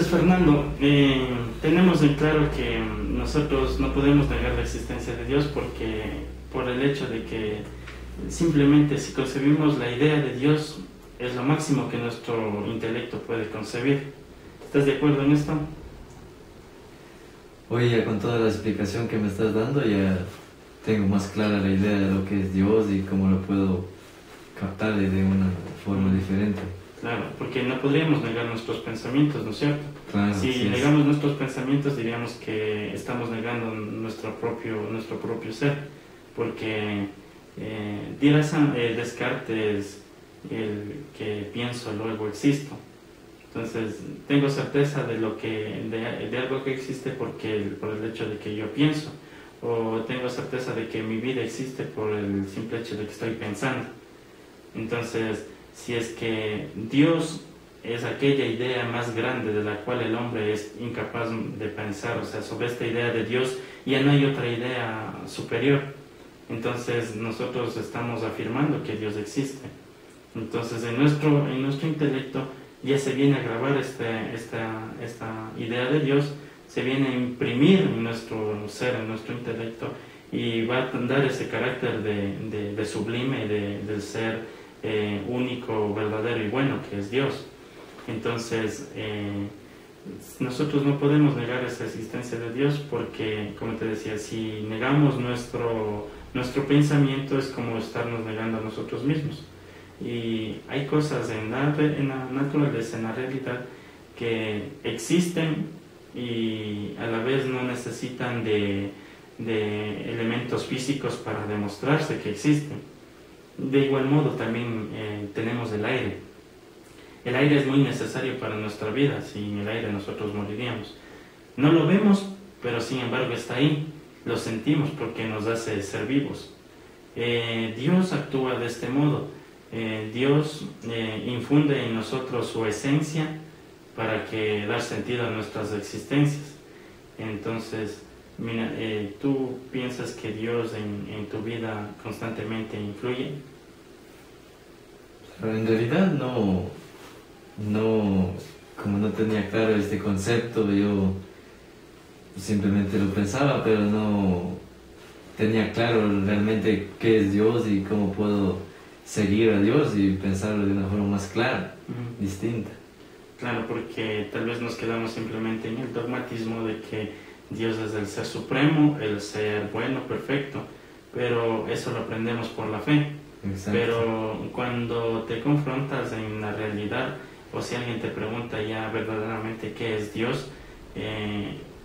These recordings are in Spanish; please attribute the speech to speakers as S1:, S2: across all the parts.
S1: Fernando, tenemos en claro que nosotros no podemos negar la existencia de Dios por el hecho de que simplemente si concebimos la idea de Dios es lo máximo que nuestro intelecto puede concebir. ¿Estás de acuerdo en esto?
S2: Hoy ya con toda la explicación que me estás dando ya tengo más clara la idea de lo que es Dios y cómo lo puedo captar de una forma diferente.
S1: Claro, porque no podríamos negar nuestros pensamientos, ¿no es cierto?
S2: Claro,
S1: si negamos nuestros pensamientos diríamos que estamos negando nuestro propio ser, porque dirás Descartes el que pienso luego existo. Entonces tengo certeza de algo que existe por el hecho de que yo pienso, o tengo certeza de que mi vida existe por el simple hecho de que estoy pensando. Entonces, si es que Dios es aquella idea más grande de la cual el hombre es incapaz de pensar, o sea, sobre esta idea de Dios ya no hay otra idea superior, entonces nosotros estamos afirmando que Dios existe. Entonces en nuestro intelecto ya se viene a grabar esta idea de Dios, se viene a imprimir en nuestro ser, en nuestro intelecto, y va a dar ese carácter de sublime, del ser único, verdadero y bueno, que es Dios. Entonces, nosotros no podemos negar esa existencia de Dios porque, como te decía, si negamos nuestro pensamiento es como estarnos negando a nosotros mismos. Y hay cosas en la naturaleza, en la realidad, que existen y a la vez no necesitan de elementos físicos para demostrarse que existen. De igual modo también tenemos el aire. El aire es muy necesario para nuestra vida, sin el aire nosotros moriríamos. No lo vemos, pero sin embargo está ahí, lo sentimos porque nos hace ser vivos. Dios actúa de este modo. Dios infunde en nosotros su esencia para dar sentido a nuestras existencias. Entonces, mira, ¿tú piensas que Dios en tu vida constantemente influye?
S2: Pero en realidad no, como no tenía claro este concepto, yo simplemente lo pensaba, pero no tenía claro realmente qué es Dios y cómo puedo seguir a Dios y pensarlo de una forma más clara, distinta.
S1: Claro, porque tal vez nos quedamos simplemente en el dogmatismo de que Dios es el ser supremo, el ser bueno, perfecto, pero eso lo aprendemos por la fe.
S2: Exacto.
S1: Pero cuando te confrontas en la realidad, o si alguien te pregunta ya verdaderamente qué es Dios,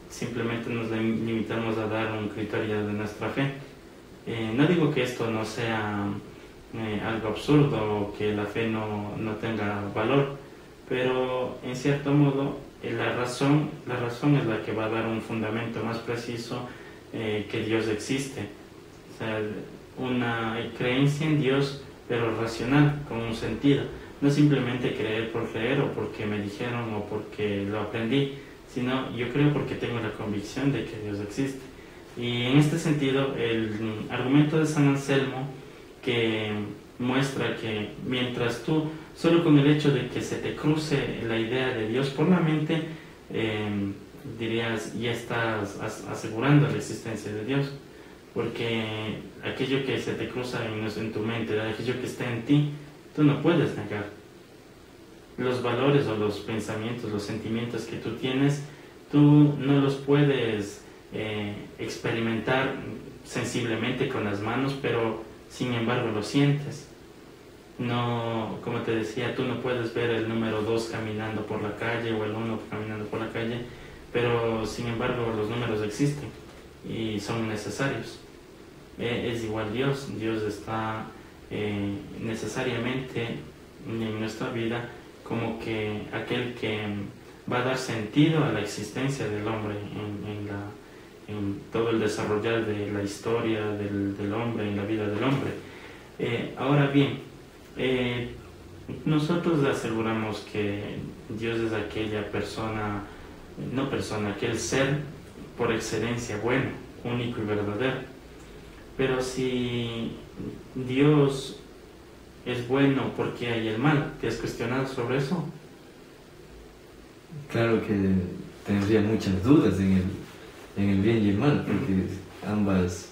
S1: simplemente nos limitamos a dar un criterio de nuestra fe. No digo que esto no sea algo absurdo o que la fe no tenga valor, pero en cierto modo la razón es la que va a dar un fundamento más preciso que Dios existe. O sea, una creencia en Dios, pero racional, con un sentido. No simplemente creer por creer o porque me dijeron o porque lo aprendí, sino yo creo porque tengo la convicción de que Dios existe. Y en este sentido, el argumento de San Anselmo, que muestra que mientras tú, solo con el hecho de que se te cruce la idea de Dios por la mente, dirías, ya estás asegurando la existencia de Dios, porque aquello que se te cruza en tu mente, aquello que está en ti, tú no puedes negar. Los valores o los pensamientos, los sentimientos que tú tienes, tú no los puedes experimentar sensiblemente con las manos, pero sin embargo lo sientes. No, como te decía, tú no puedes ver el número 2 caminando por la calle o el 1 caminando por la calle, pero sin embargo los números existen y son necesarios. Es igual Dios está necesariamente en nuestra vida como que aquel que va a dar sentido a la existencia del hombre en todo el desarrollar de la historia del hombre, en la vida del hombre. Ahora bien, nosotros aseguramos que Dios es aquella aquel ser por excelencia bueno, único y verdadero. Pero si Dios es bueno, ¿por qué hay el mal? ¿Te has cuestionado sobre eso?
S2: claro que tendría muchas dudas en el bien y el mal, porque ambas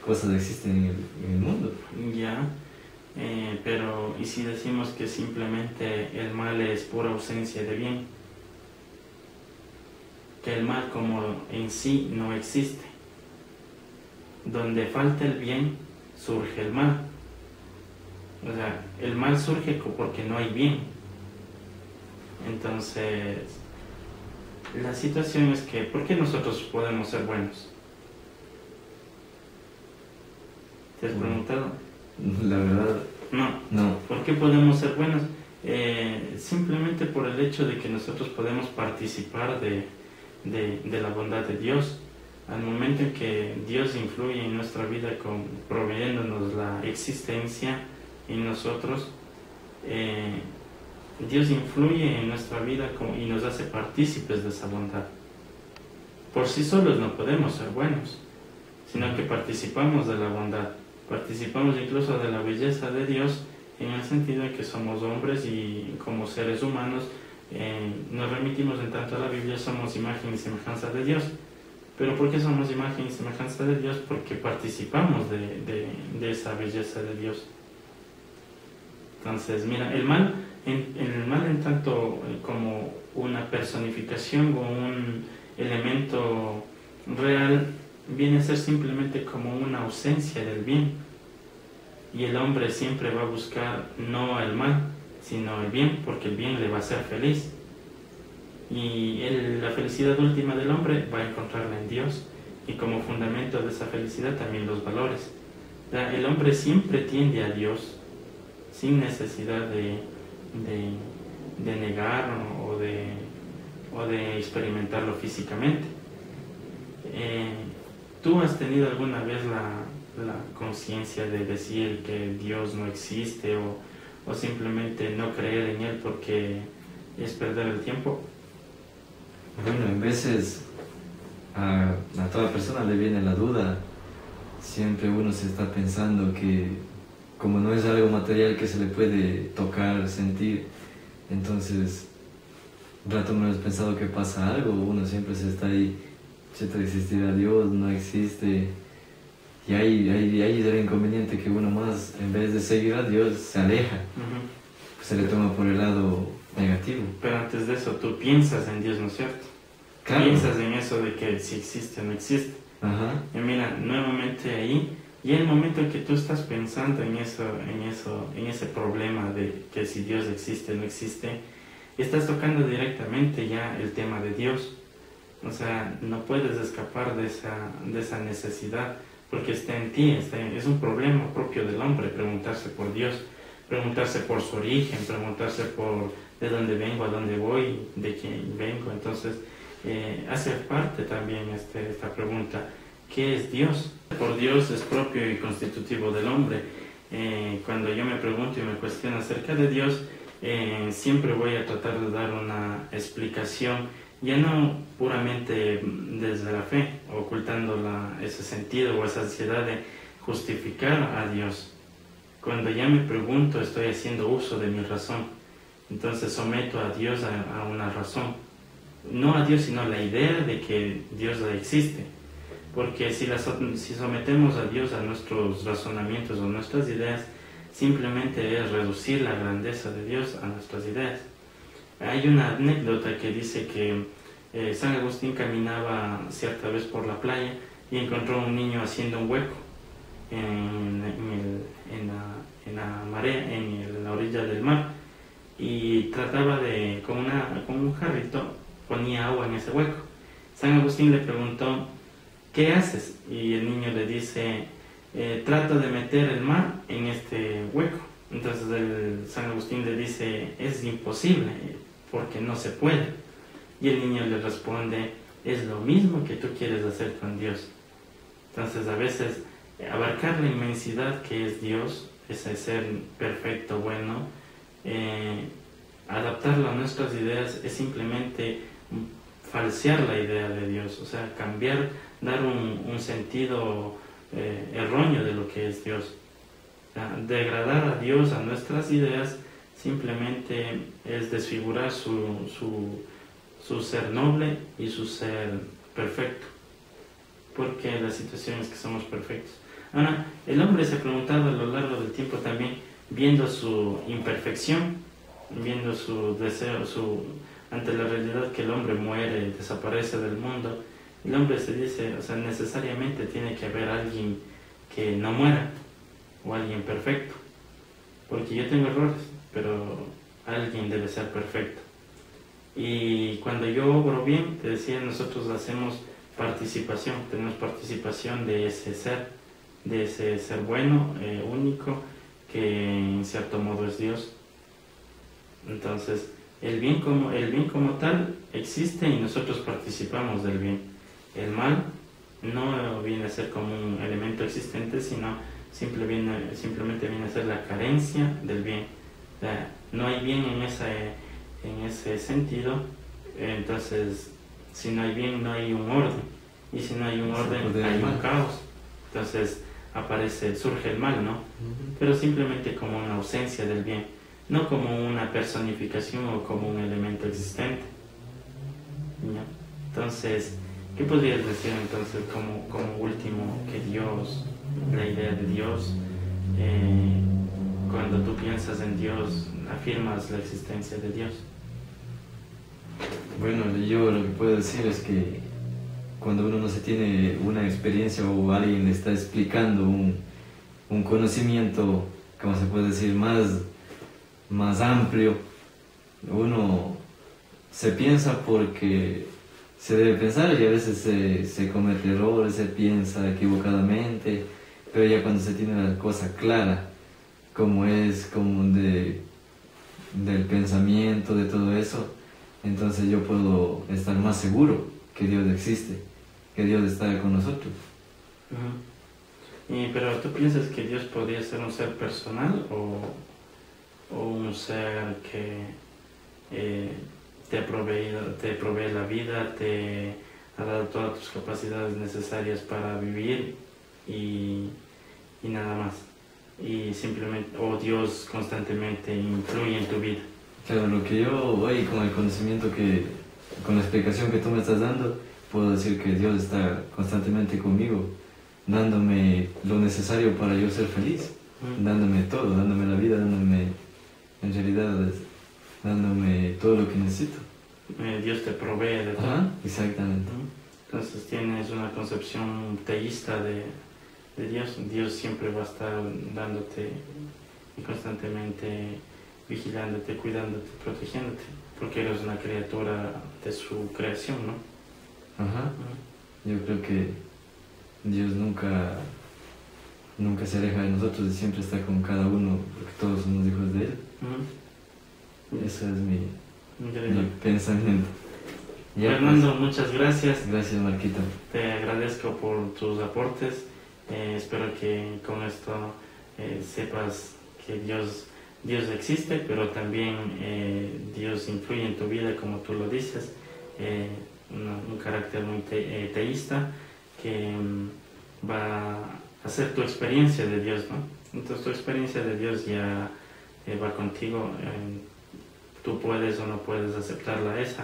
S2: cosas existen en el mundo.
S1: Ya, pero ¿y si decimos que simplemente el mal es pura ausencia de bien? Que el mal como en sí no existe. Donde falta el bien, surge el mal. O sea, el mal surge porque no hay bien. Entonces, la situación es que, ¿por qué nosotros podemos ser buenos? ¿Te has preguntado?
S2: La verdad,
S1: No. ¿Por qué podemos ser buenos? Simplemente por el hecho de que nosotros podemos participar de la bondad de Dios. Al momento en que Dios influye en nuestra vida proveyéndonos la existencia en nosotros, Dios influye en nuestra vida y nos hace partícipes de esa bondad. Por sí solos no podemos ser buenos, sino que participamos de la bondad, participamos incluso de la belleza de Dios, en el sentido de que somos hombres y como seres humanos nos remitimos en tanto a la Biblia, somos imagen y semejanza de Dios. ¿Pero por qué somos imagen y semejanza de Dios? Porque participamos de esa belleza de Dios. Entonces, mira, el mal en tanto como una personificación o un elemento real, viene a ser simplemente como una ausencia del bien. Y el hombre siempre va a buscar no el mal, sino el bien, porque el bien le va a hacer feliz. Y la felicidad última del hombre va a encontrarla en Dios, y como fundamento de esa felicidad también los valores. El hombre siempre tiende a Dios sin necesidad de negar o de experimentarlo físicamente. ¿Tú has tenido alguna vez la conciencia de decir que Dios no existe o simplemente no creer en Él porque es perder el tiempo?
S2: Bueno, en veces a toda persona le viene la duda. Siempre uno se está pensando que como no es algo material que se le puede tocar, sentir, entonces un rato no has pensado que pasa algo, uno siempre se está ahí, ¿existirá Dios? ¿No existe? Y ahí es el inconveniente, que uno más, en vez de seguir a Dios, se aleja, se le toma por el lado negativo.
S1: Pero antes de eso, tú piensas en Dios, ¿no es cierto? Claro. Piensas en eso de que si existe o no existe.
S2: Ajá.
S1: Y mira, nuevamente ahí, y en el momento en que tú estás pensando en ese problema de que si Dios existe o no existe, estás tocando directamente ya el tema de Dios. O sea, no puedes escapar de esa necesidad, porque está en ti, es un problema propio del hombre, preguntarse por Dios, preguntarse por su origen, preguntarse por de dónde vengo, a dónde voy, de quién vengo. Entonces, hace parte también esta pregunta, ¿qué es Dios? Por Dios es propio y constitutivo del hombre. Cuando yo me pregunto y me cuestiono acerca de Dios, siempre voy a tratar de dar una explicación, ya no puramente desde la fe, ocultando ese sentido o esa ansiedad de justificar a Dios. Cuando ya me pregunto, estoy haciendo uso de mi razón. Entonces someto a Dios a una razón. No a Dios, sino a la idea de que Dios existe. Porque si sometemos a Dios a nuestros razonamientos o nuestras ideas, simplemente es reducir la grandeza de Dios a nuestras ideas. Hay una anécdota que dice que San Agustín caminaba cierta vez por la playa y encontró a un niño haciendo un hueco en la marea, en la orilla del mar, y trataba con un jarrito, ponía agua en ese hueco. San Agustín le preguntó, ¿qué haces? Y el niño le dice, trato de meter el mar en este hueco. Entonces San Agustín le dice, es imposible, porque no se puede. Y el niño le responde, es lo mismo que tú quieres hacer con Dios. Entonces a veces abarcar la inmensidad que es Dios, ese ser perfecto, bueno, adaptarlo a nuestras ideas es simplemente falsear la idea de Dios, o sea, dar un sentido erróneo de lo que es Dios. O sea, degradar a Dios a nuestras ideas simplemente es desfigurar su su ser noble y su ser perfecto, porque la situación es que somos perfectos. Ahora, el hombre se ha preguntado a lo largo del tiempo también, viendo su imperfección, viendo su deseo, ante la realidad que el hombre muere, desaparece del mundo, el hombre se dice, o sea, necesariamente tiene que haber alguien que no muera, o alguien perfecto, porque yo tengo errores, pero alguien debe ser perfecto. Y cuando yo obro bien, te decía, nosotros hacemos participación, tenemos participación de ese ser bueno, único, que en cierto modo es Dios. Entonces, el bien como tal existe y nosotros participamos del bien. El mal no viene a ser como un elemento existente, sino simplemente viene a ser la carencia del bien. O sea, no hay bien en ese sentido, entonces si no hay bien no hay un orden, y si no hay un orden hay un caos. Entonces surge el mal, ¿no? Pero simplemente como una ausencia del bien, no como una personificación o como un elemento existente. ¿Ya? Entonces, ¿qué podrías decir entonces como último que Dios, la idea de Dios, cuando tú piensas en Dios, afirmas la existencia de Dios?
S2: Bueno, yo lo que puedo decir es que cuando uno no se tiene una experiencia o alguien le está explicando un conocimiento, como se puede decir, más amplio, uno se piensa porque se debe pensar y a veces se comete errores, se piensa equivocadamente, pero ya cuando se tiene la cosa clara, como del pensamiento, de todo eso, entonces yo puedo estar más seguro que Dios existe, que Dios está con nosotros.
S1: Pero ¿tú piensas que Dios podría ser un ser personal o un ser que te provee la vida, te ha dado todas tus capacidades necesarias para vivir y nada más? Y simplemente, o Dios constantemente influye en tu vida.
S2: Claro, lo que yo hoy con el conocimiento con la explicación que tú me estás dando, puedo decir que Dios está constantemente conmigo, dándome lo necesario para yo ser feliz, dándome todo, dándome la vida, en realidad, dándome todo lo que necesito.
S1: Dios te provee de todo.
S2: Ajá, exactamente.
S1: Entonces tienes una concepción teísta de Dios. Dios siempre va a estar dándote y constantemente vigilándote, cuidándote, protegiéndote, porque eres una criatura de su creación, ¿no?
S2: Ajá. Yo creo que Dios nunca se aleja de nosotros y siempre está con cada uno, porque todos somos hijos de Él. Eso es mi pensamiento.
S1: Ya, Fernando, pues, muchas gracias.
S2: Gracias, Marquito.
S1: Te agradezco por tus aportes. Espero que con esto sepas que Dios existe, pero también Dios influye en tu vida, como tú lo dices, un carácter muy teísta que va a ser tu experiencia de Dios, ¿no? Entonces tu experiencia de Dios ya va contigo, tú puedes o no puedes aceptarla eso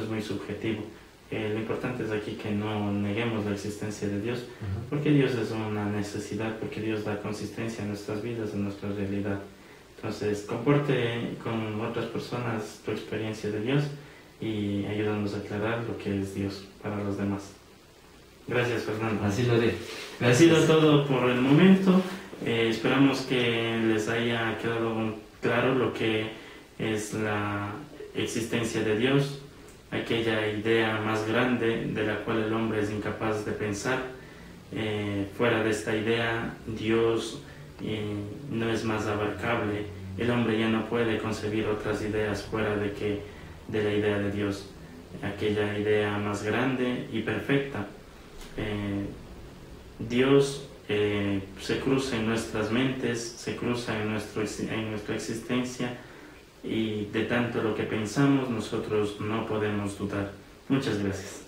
S1: es muy subjetivo. Lo importante es aquí que no neguemos la existencia de Dios, porque Dios es una necesidad, porque Dios da consistencia a nuestras vidas, a nuestra realidad. Entonces, comparte con otras personas tu experiencia de Dios y ayúdanos a aclarar lo que es Dios para los demás. Gracias, Fernando.
S2: Así lo haré.
S1: Ha sido todo por el momento. Esperamos que les haya quedado claro lo que es la existencia de Dios, aquella idea más grande de la cual el hombre es incapaz de pensar. Fuera de esta idea, Dios no es más abarcable. El hombre ya no puede concebir otras ideas fuera de la idea de Dios, aquella idea más grande y perfecta. Dios se cruza en nuestras mentes, se cruza en nuestra existencia, y de tanto lo que pensamos nosotros no podemos dudar. Muchas gracias.